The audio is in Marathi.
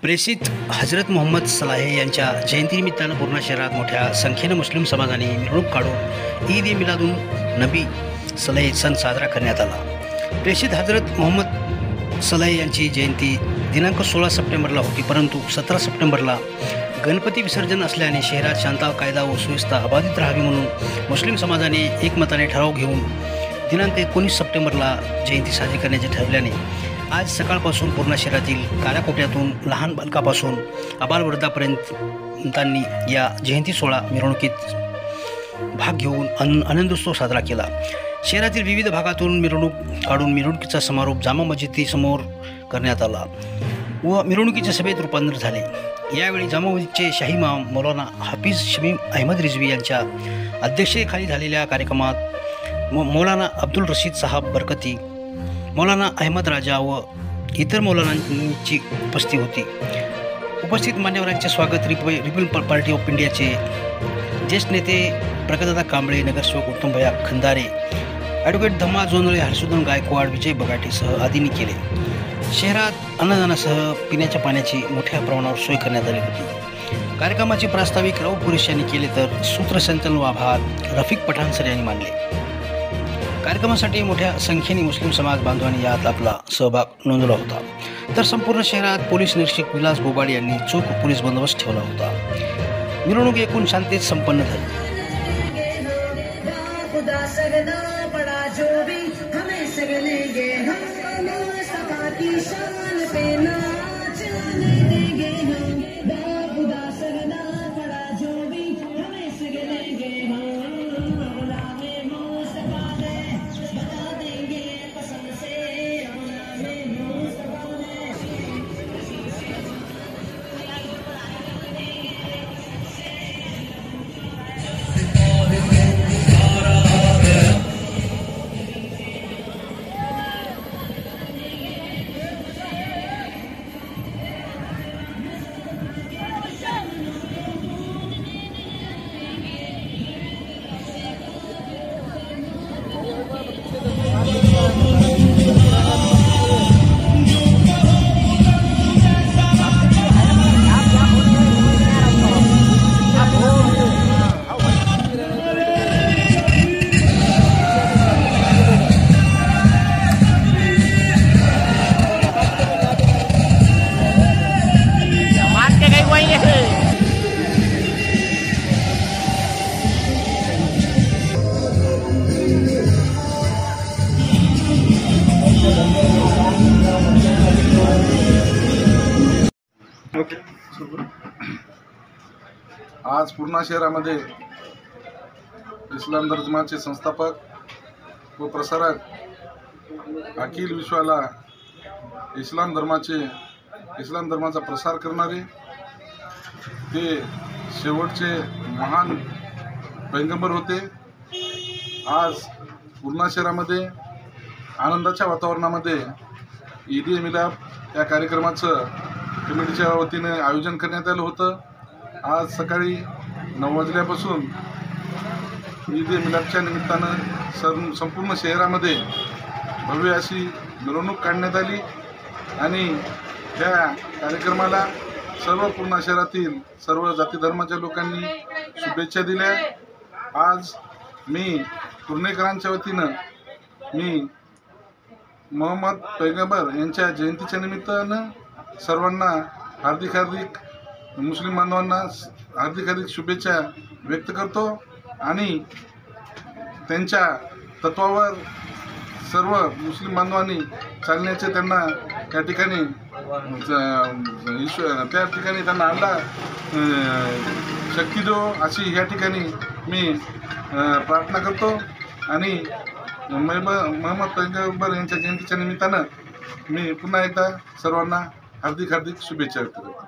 प्रेषित हजरत मोहम्मद सलाहे यांच्या जयंतीनिमित्तानं पूर्णा शहरात मोठ्या संख्येनं मुस्लिम समाजाने मिरवणूक काढून ईद ए मिलादुन नबी सलाहे सण साजरा करण्यात आला। प्रेषित हजरत मोहम्मद सलाहे यांची जयंती दिनांक 16 सप्टेंबरला होती, परंतु 17 सप्टेंबरला गणपती विसर्जन असल्याने शहरात शांतता, कायदा व सुव्यवस्था अबाधित राहावी म्हणून मुस्लिम समाजाने एकमताने ठराव घेऊन दिनांक 19 सप्टेंबरला जयंती साजरी करण्याचे ठरवल्याने आज सकाळपासून पूर्णा शहरातील कानाकोपऱ्यातून लहान बालकापासून आबालवृद्धापर्यंतांनी या जयंती सोहळा मिरवणुकीत भाग घेऊन आनंदोत्सव साजरा केला। शहरातील विविध भागातून मिरवणूक काढून मिरवणुकीचा समारोप जामा मस्जिदीसमोर करण्यात आला व मिरवणुकीच्या सभेत रूपांतर झाले। यावेळी जामा मस्जिदचे शाही इमाम मौलाना हाफिज शमीम अहमद रिजवी यांच्या अध्यक्षतेखाली झालेल्या कार्यक्रमात मौलाना अब्दुल रशीद साहब बरकती, मौलाना अहमद राजा व इतर मौलानांची उपस्थिती होती। उपस्थित मान्यवरांचे स्वागत रिपब्लिकन पार्टी ऑफ इंडियाचे ज्येष्ठ नेते प्रकाशदादा कांबळे, नगरसेवक उत्तमभैया खंदारे, ॲडव्होकेट धम्मा जोंधळे, हर्षवर्धन गायकवाड, विजय बगाटेसह आदींनी केले। शहरात अन्नदानासह पिण्याच्या पाण्याची मोठ्या प्रमाणावर सोय करण्यात आली होती। कार्यक्रमाचे प्रास्ताविक राऊत कुरेश यांनी केले तर सूत्रसंचालन व आभार रफिक पठाण सर यांनी मानले। कार्यक्रमासाठी मोठ्या संख्येने मुस्लिम समाज बांधवांनी यात आपला सहभाग नोंदवला होता, तर संपूर्ण शहरात पोलीस निरीक्षक विलास बोबाड यांनी चोख पोलीस बंदोबस्त ठेवला होता। मिरवणूक एकूण शांततेत संपन्न झाली। आज पूर्णा शहरामध्ये इस्लाम धर्माचे संस्थापक व प्रसारक अखिल विश्वाला इस्लाम धर्माचा प्रसार करणारे ते शेवटचे महान पैगंबर होते। आज पूर्णा शहरामध्ये आनंदाच्या वातावरणामध्ये ईद ए मिलाद या कार्यक्रमाचं कमिटीच्या वतीने आयोजन करण्यात आलं होतं। आज सकाळी 9 वाजल्यापासून ईद ए मिलादच्या निमित्तानं संपूर्ण शहरामध्ये भव्य अशी मिरवणूक काढण्यात आली आणि या कार्यक्रमाला सर्व पूर्णा शहरातील सर्व जाती धर्माच्या लोकांनी शुभेच्छा दिल्या। आज मी पुणेकरांच्या वतीनं मी मोहम्मद पैगंबर यांच्या जयंतीच्या निमित्तानं सर्वांना हार्दिक मुस्लिम बांधवांना हार्दिक शुभेच्छा व्यक्त करतो आणि त्यांच्या तत्वावर सर्व मुस्लिम बांधवांनी चालण्याचे त्यांना त्या ठिकाणी त्यांना अल्लाह शक्ती दो अशी या ठिकाणी मी प्रार्थना करतो आणि मोहम्मद पैगंबर यांच्या जयंतीच्या निमित्तानं मी पुन्हा एकदा सर्वांना हार्दिक शुभेच्छा व्यक्त करतो।